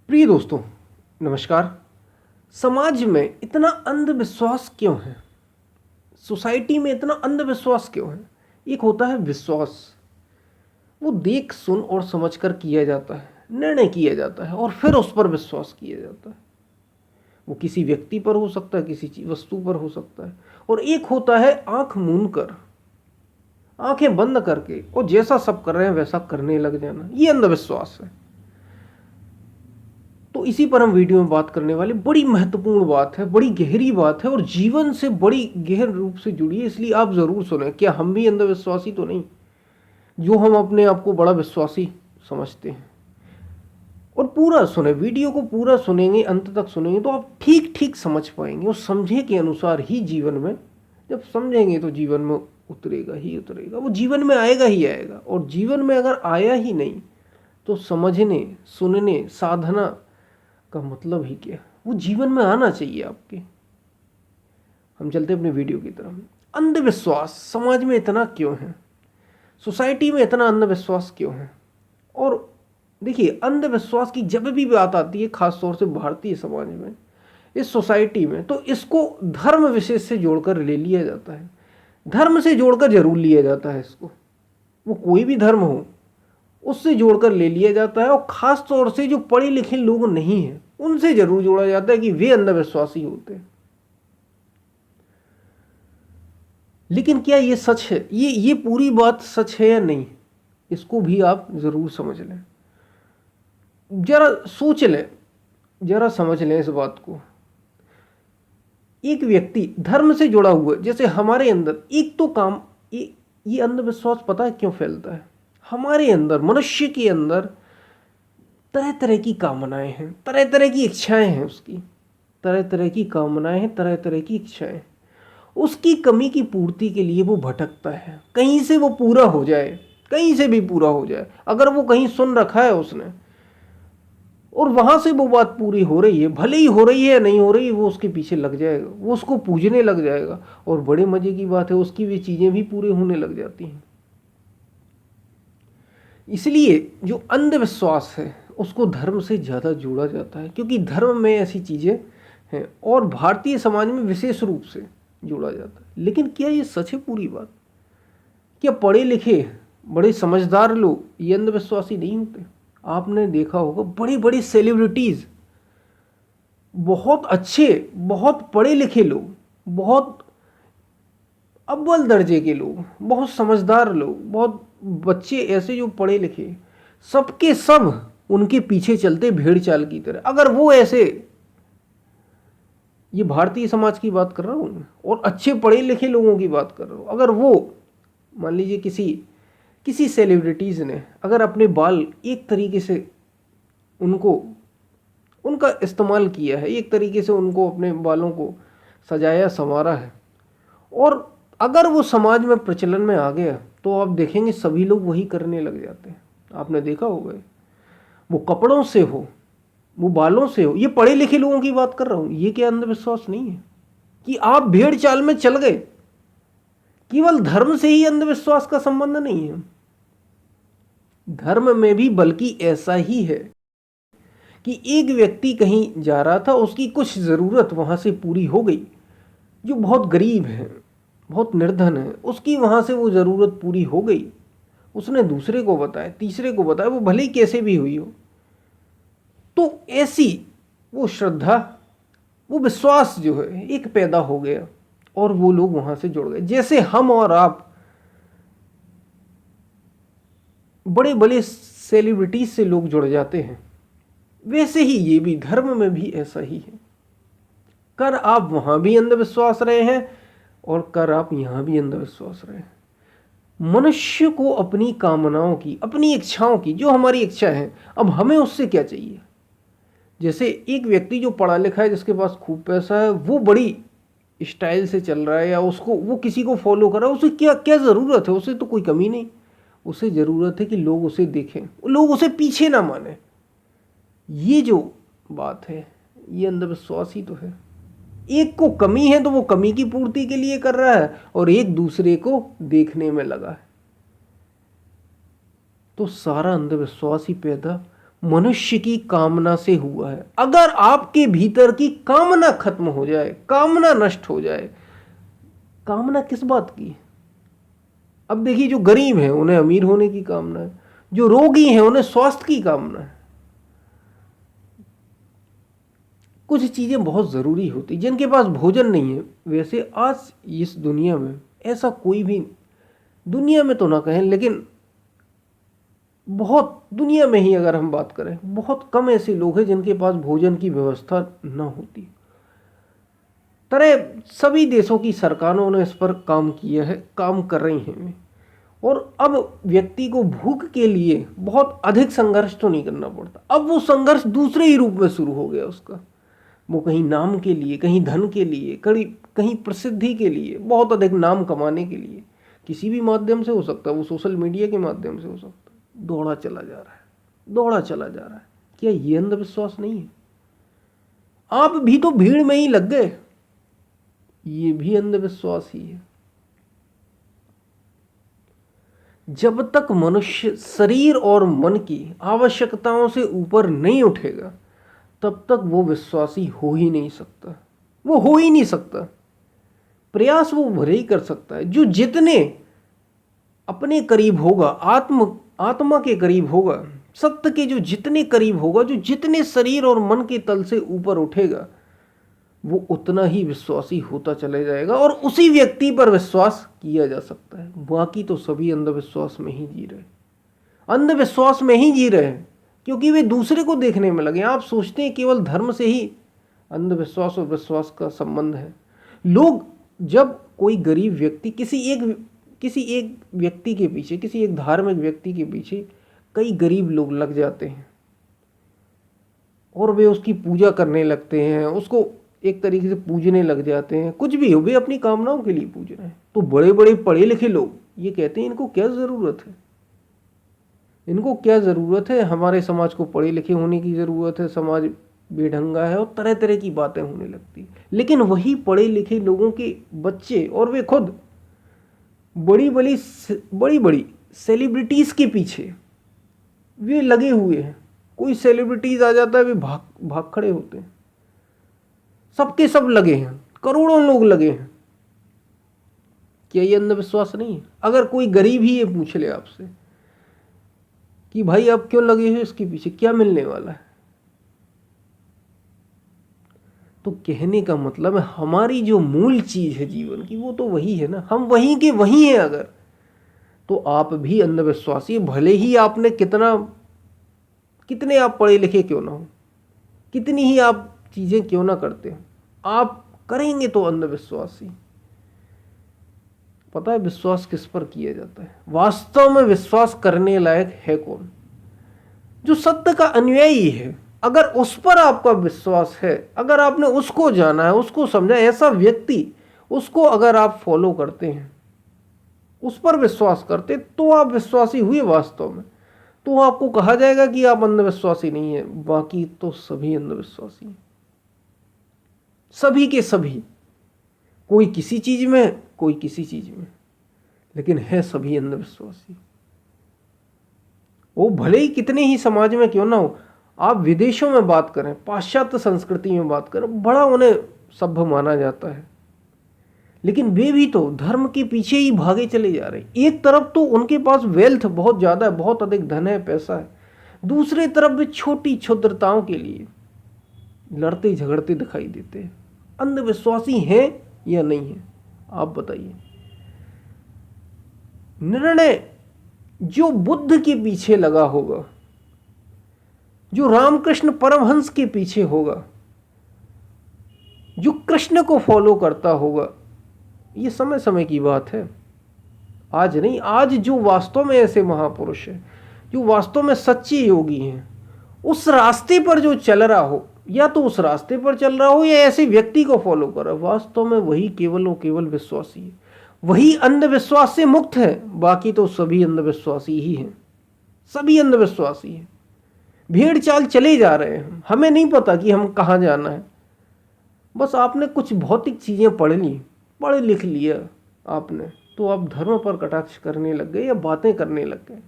प्रिय दोस्तों, नमस्कार। समाज में इतना अंधविश्वास क्यों है? सोसाइटी में इतना अंधविश्वास क्यों है? एक होता है विश्वास, वो देख सुन और समझ कर किया जाता है, निर्णय किया जाता है और फिर उस पर विश्वास किया जाता है। वो किसी व्यक्ति पर हो सकता है, किसी वस्तु पर हो सकता है। और एक होता है आंख मूंद कर, आंखें बंद करके और जैसा सब कर रहे हैं वैसा करने लग जाना, ये अंधविश्वास है। तो इसी पर हम वीडियो में बात करने वाले। बड़ी महत्वपूर्ण बात है, बड़ी गहरी बात है और जीवन से बड़ी गहन रूप से जुड़ी है, इसलिए आप जरूर सुने। क्या हम भी अंधविश्वासी तो नहीं, जो हम अपने आप को बड़ा विश्वासी समझते हैं? और पूरा सुने, वीडियो को पूरा सुनेंगे, अंत तक सुनेंगे तो आप ठीक ठीक समझ पाएंगे और समझे के अनुसार ही जीवन में, जब समझेंगे तो जीवन में उतरेगा ही उतरेगा, वो जीवन में आएगा ही आएगा। और जीवन में अगर आया ही नहीं तो समझने सुनने साधना का मतलब ही क्या? वो जीवन में आना चाहिए आपके। हम चलते अपने वीडियो की तरफ। अंधविश्वास समाज में इतना क्यों है? सोसाइटी में इतना अंधविश्वास क्यों है? और देखिए, अंधविश्वास की जब भी बात आती है, खासतौर से भारतीय समाज में, इस सोसाइटी में, तो इसको धर्म विशेष से जोड़कर ले लिया जाता है। धर्म से जोड़कर जरूर लिया जाता है इसको, वो कोई भी धर्म हो उससे जोड़कर ले लिया जाता है। और खास तौर से जो पढ़े लिखे लोग नहीं हैं उनसे जरूर जोड़ा जाता है कि वे अंधविश्वासी होते हैं। लेकिन क्या ये सच है? ये पूरी बात सच है या नहीं, इसको भी आप जरूर समझ लें, जरा सोच लें, जरा समझ लें इस बात को। एक व्यक्ति धर्म से जुड़ा हुआ है, जैसे हमारे अंदर एक तो काम, ये अंधविश्वास पता है क्यों फैलता है? हमारे अंदर, मनुष्य के अंदर तरह तरह की कामनाएं हैं, तरह तरह की इच्छाएं हैं, उसकी तरह तरह की कामनाएं हैं, तरह तरह की इच्छाएं। उसकी कमी की पूर्ति के लिए वो भटकता है, कहीं से वो पूरा हो जाए, कहीं से भी पूरा हो जाए। अगर वो कहीं सुन रखा है उसने और वहां से वो बात पूरी हो रही है, भले ही हो रही है या नहीं हो रही, वो उसके पीछे लग जाएगा, वो उसको पूजने लग जाएगा। और बड़े मजे की बात है, उसकी भी चीजें भी पूरी होने लग जाती हैं। इसलिए जो अंधविश्वास है उसको धर्म से ज़्यादा जोड़ा जाता है, क्योंकि धर्म में ऐसी चीज़ें हैं और भारतीय समाज में विशेष रूप से जोड़ा जाता है। लेकिन क्या ये सच है पूरी बात? क्या पढ़े लिखे बड़े समझदार लोग ये अंधविश्वासी नहीं होते? आपने देखा होगा बड़े बड़े सेलिब्रिटीज़, बहुत अच्छे, बहुत पढ़े लिखे लोग, बहुत अव्वल दर्जे के लोग, बहुत समझदार लोग, बहुत बच्चे ऐसे जो पढ़े लिखे, सबके सब उनके पीछे चलते भेड़ चाल की तरह। अगर वो ऐसे, ये भारतीय समाज की बात कर रहा हूँ मैं और अच्छे पढ़े लिखे लोगों की बात कर रहा हूँ, अगर वो मान लीजिए किसी किसी सेलिब्रिटीज़ ने अगर अपने बाल एक तरीके से उनको उनका इस्तेमाल किया है, एक तरीके से उनको अपने बालों को सजाया संवारा है, और अगर वो समाज में प्रचलन में आ गया तो आप देखेंगे सभी लोग वही करने लग जाते हैं। आपने देखा होगा, वो कपड़ों से हो, वो बालों से हो। ये पढ़े लिखे लोगों की बात कर रहा हूँ। ये क्या अंधविश्वास नहीं है कि आप भेड़ चाल में चल गए? केवल धर्म से ही अंधविश्वास का संबंध नहीं है, धर्म में भी बल्कि ऐसा ही है कि एक व्यक्ति कहीं जा रहा था, उसकी कुछ ज़रूरत वहाँ से पूरी हो गई, जो बहुत गरीब है, बहुत निर्धन है, उसकी वहाँ से वो ज़रूरत पूरी हो गई। उसने दूसरे को बताया, तीसरे को बताया, वो भले ही कैसे भी हुई हो, तो ऐसी वो श्रद्धा, वो विश्वास जो है एक पैदा हो गया और वो लोग वहाँ से जुड़ गए। जैसे हम और आप बड़े बड़े सेलिब्रिटीज से लोग जुड़ जाते हैं, वैसे ही ये भी धर्म में भी ऐसा ही है। कर आप वहाँ भी अंधविश्वास रहे हैं और कर आप यहाँ भी अंधविश्वास रहे हैं। मनुष्य को अपनी कामनाओं की, अपनी इच्छाओं की, जो हमारी इच्छा है, अब हमें उससे क्या चाहिए? जैसे एक व्यक्ति जो पढ़ा लिखा है, जिसके पास खूब पैसा है, वो बड़ी स्टाइल से चल रहा है या उसको, वो किसी को फॉलो कर रहा है, उसे क्या क्या ज़रूरत है? उसे तो कोई कमी नहीं, उसे ज़रूरत है कि लोग उसे देखें, लोग उसे पीछे ना माने। ये जो बात है ये अंधविश्वास ही तो है। एक को कमी है तो वो कमी की पूर्ति के लिए कर रहा है और एक दूसरे को देखने में लगा है। तो सारा अंधविश्वास ही पैदा मनुष्य की कामना से हुआ है। अगर आपके भीतर की कामना खत्म हो जाए, कामना नष्ट हो जाए, कामना किस बात की? अब देखिए, जो गरीब हैं उन्हें अमीर होने की कामना है, जो रोगी हैं उन्हें स्वास्थ्य की कामना है। कुछ चीजें बहुत जरूरी होती, जिनके पास भोजन नहीं है। वैसे आज इस दुनिया में ऐसा कोई भी, दुनिया में तो ना कहें लेकिन बहुत, दुनिया में ही अगर हम बात करें, बहुत कम ऐसे लोग हैं जिनके पास भोजन की व्यवस्था न होती। तरह सभी देशों की सरकारों ने इस पर काम किया है, काम कर रही हैं। और अब व्यक्ति को भूख के लिए बहुत अधिक संघर्ष तो नहीं करना पड़ता। अब वो संघर्ष दूसरे ही रूप में शुरू हो गया उसका। वो कहीं नाम के लिए, कहीं धन के लिए, कहीं प्रसिद्धि के लिए, बहुत अधिक नाम कमाने के लिए, किसी भी माध्यम से हो सकता है, वो सोशल मीडिया के माध्यम से हो सकता है, दौड़ा चला जा रहा है, दौड़ा चला जा रहा है। क्या ये अंधविश्वास नहीं है? आप भी तो भीड़ में ही लग गए, ये भी अंधविश्वास ही है। जब तक मनुष्य शरीर और मन की आवश्यकताओं से ऊपर नहीं उठेगा, तब तक वो विश्वासी हो ही नहीं सकता। वो हो ही नहीं सकता। प्रयास वो भले ही कर सकता है। जो जितने अपने करीब होगा, आत्मा के करीब होगा, सत्य के जो जितने करीब होगा, जो जितने शरीर और मन के तल से ऊपर उठेगा, वो उतना ही विश्वासी होता चले जाएगा और उसी व्यक्ति पर विश्वास किया जा सकता है। बाकी तो सभी अंधविश्वास में ही जी रहे, अंधविश्वास में ही जी रहे हैं, क्योंकि वे दूसरे को देखने में लगे। आप सोचते हैं केवल धर्म से ही अंधविश्वास और विश्वास का संबंध है। लोग, जब कोई गरीब व्यक्ति किसी एक व्यक्ति के पीछे, किसी एक धार्मिक व्यक्ति के पीछे कई गरीब लोग लग जाते हैं और वे उसकी पूजा करने लगते हैं, उसको एक तरीके से पूजने लग जाते हैं, कुछ भी हो, वे अपनी कामनाओं के लिए पूज रहे हैं। तो बड़े बड़े पढ़े लिखे लोग ये कहते हैं, इनको क्या ज़रूरत है, इनको क्या ज़रूरत है, हमारे समाज को पढ़े लिखे होने की ज़रूरत है, समाज बेढंगा है, और तरह तरह की बातें होने लगती। लेकिन वही पढ़े लिखे लोगों के बच्चे और वे खुद बड़ी बड़ी सेलिब्रिटीज़ के पीछे वे लगे हुए हैं। कोई सेलिब्रिटीज़ आ जाता है, वे भाग खड़े होते हैं। सबके सब लगे हैं, करोड़ों लोग लगे हैं। क्या ये अंधविश्वास नहीं है? अगर कोई गरीब ही ये पूछ ले आपसे कि भाई आप क्यों लगे हो इसके पीछे, क्या मिलने वाला है, तो कहने का मतलब है हमारी जो मूल चीज है जीवन की, वो तो वही है ना, हम वहीं के वहीं हैं। अगर तो आप भी अंधविश्वासी, भले ही आपने कितने आप पढ़े लिखे क्यों ना हो, कितनी ही आप चीजें क्यों ना करते हो, आप करेंगे तो अंधविश्वासी। पता है विश्वास किस पर किया जाता है? वास्तव में विश्वास करने लायक है कौन? जो सत्य का अनुयायी है। अगर उस पर आपका विश्वास है, अगर आपने उसको जाना है, उसको समझा, ऐसा व्यक्ति, उसको अगर आप फॉलो करते हैं, उस पर विश्वास करते, तो आप विश्वासी हुए वास्तव में। तो आपको कहा जाएगा कि आप अंधविश्वासी नहीं है। बाकी तो सभी अंधविश्वासी हैं, सभी के सभी, कोई किसी चीज में, कोई किसी चीज में, लेकिन है सभी अंधविश्वासी। वो भले ही कितने ही समाज में क्यों ना हो, आप विदेशों में बात करें, पाश्चात्य संस्कृति में बात करें, बड़ा उन्हें सभ्य माना जाता है, लेकिन वे भी तो धर्म के पीछे ही भागे चले जा रहे हैं। एक तरफ तो उनके पास वेल्थ बहुत ज्यादा है, बहुत अधिक धन है, पैसा है, दूसरी तरफ वे छोटी क्षुद्रताओं के लिए लड़ते झगड़ते दिखाई देते हैं। अंधविश्वासी हैं या नहीं है, आप बताइए। निर्णय जो बुद्ध के पीछे लगा होगा, जो रामकृष्ण परमहंस के पीछे होगा, जो कृष्ण को फॉलो करता होगा, ये समय समय की बात है, आज नहीं। आज जो वास्तव में ऐसे महापुरुष हैं, जो वास्तव में सच्चे योगी हैं, उस रास्ते पर जो चल रहा हो, या तो उस रास्ते पर चल रहा हो या ऐसे व्यक्ति को फॉलो कर रहा हो, वास्तव में वही केवल और केवल विश्वासी है, वही अंधविश्वास से मुक्त है। बाकी तो सभी अंधविश्वासी ही हैं, सभी अंधविश्वासी हैं। भेड़ चाल चले जा रहे हैं, हमें नहीं पता कि हम कहाँ जाना है। बस आपने कुछ भौतिक चीजें पढ़ लिख लिया आपने, तो आप धर्म पर कटाक्ष करने लग गए या बातें करने लग गए।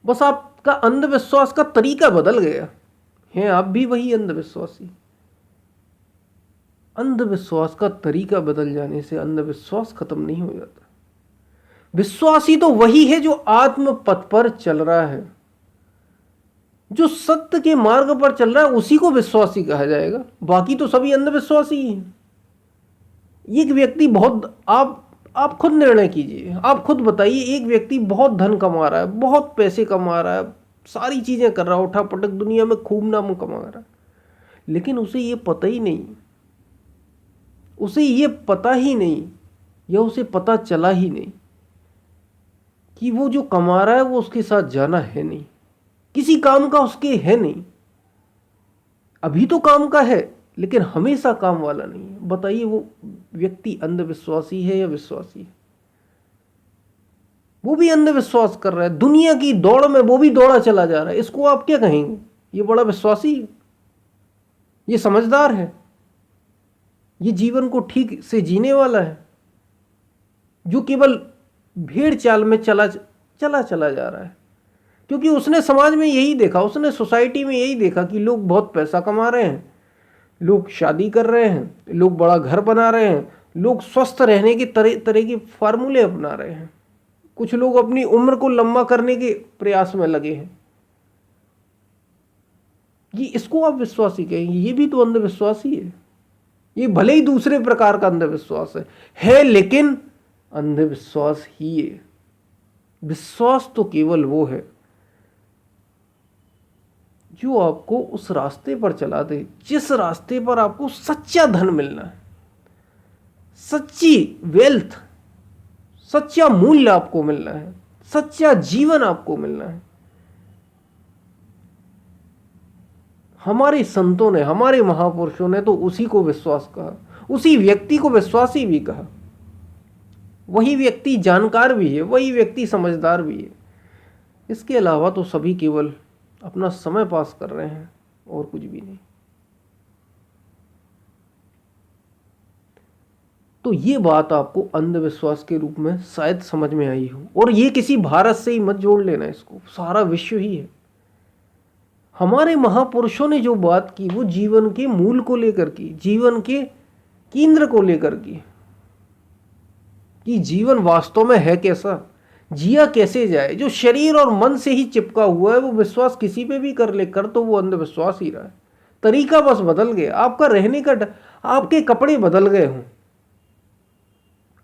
बस आपका अंधविश्वास का तरीका बदल गया है, आप भी वही अंधविश्वासी। अंधविश्वास का तरीका बदल जाने से अंधविश्वास खत्म नहीं हो जाता। विश्वासी तो वही है जो आत्म पथ पर चल रहा है, जो सत्य के मार्ग पर चल रहा है, उसी को विश्वासी कहा जाएगा। बाकी तो सभी अंधविश्वासी हैं। एक व्यक्ति बहुत, आप खुद निर्णय कीजिए, आप खुद बताइए, एक व्यक्ति बहुत धन कमा रहा है, बहुत पैसे कमा रहा है, सारी चीजें कर रहा है, उठा पटक दुनिया में खूब नाम कमा रहा है, लेकिन उसे ये पता ही नहीं, उसे ये पता ही नहीं, या उसे पता चला ही नहीं कि वो जो कमा रहा है वो उसके साथ जाना है नहीं, किसी काम का उसके है नहीं। अभी तो काम का है लेकिन हमेशा काम वाला नहीं है। बताइए वो व्यक्ति अंधविश्वासी है या विश्वासी है? वो भी अंधविश्वास कर रहा है, दुनिया की दौड़ में वो भी दौड़ा चला जा रहा है। इसको आप क्या कहेंगे? ये बड़ा विश्वासी है, ये समझदार है, ये जीवन को ठीक से जीने वाला है, जो केवल भेड़ चाल में चला जा रहा है, क्योंकि उसने समाज में यही देखा, उसने सोसाइटी में यही देखा कि लोग बहुत पैसा कमा रहे हैं, लोग शादी कर रहे हैं, लोग बड़ा घर बना रहे हैं, लोग स्वस्थ रहने के तरह के फार्मूले अपना रहे हैं, कुछ लोग अपनी उम्र को लंबा करने के प्रयास में लगे हैं। ये इसको आप विश्वासी कहेंगे? ये भी तो अंधविश्वासी है। ये भले ही दूसरे प्रकार का अंधविश्वास है लेकिन अंधविश्वास ही है। विश्वास तो केवल वो है जो आपको उस रास्ते पर चला दे जिस रास्ते पर आपको सच्चा धन मिलना है, सच्ची वेल्थ, सच्चा मूल्य आपको मिलना है, सच्चा जीवन आपको मिलना है। हमारे संतों ने, हमारे महापुरुषों ने तो उसी को विश्वास कहा, उसी व्यक्ति को विश्वासी भी कहा। वही व्यक्ति जानकार भी है, वही व्यक्ति समझदार भी है। इसके अलावा तो सभी केवल अपना समय पास कर रहे हैं और कुछ भी नहीं। तो ये बात आपको अंधविश्वास के रूप में शायद समझ में आई हो, और ये किसी भारत से ही मत जोड़ लेना, इसको सारा विश्व ही है। हमारे महापुरुषों ने जो बात की वो जीवन के मूल को लेकर की, जीवन के केंद्र को लेकर की, कि जीवन वास्तव में है कैसा, जिया कैसे जाए। जो शरीर और मन से ही चिपका हुआ है वो विश्वास किसी पे भी कर ले कर तो वो अंधविश्वास ही रहा है। तरीका बस बदल गया, आपका रहने का आपके कपड़े बदल गए हों,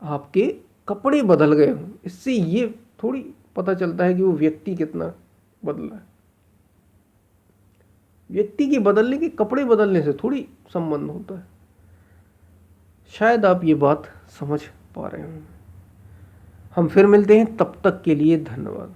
आपके कपड़े बदल गए हों, इससे ये थोड़ी पता चलता है कि वो व्यक्ति कितना बदला है। व्यक्ति के बदलने के कपड़े बदलने से थोड़ी संबंध होता है। शायद आप ये बात समझ पा रहे होंगे। हम फिर मिलते हैं, तब तक के लिए धन्यवाद।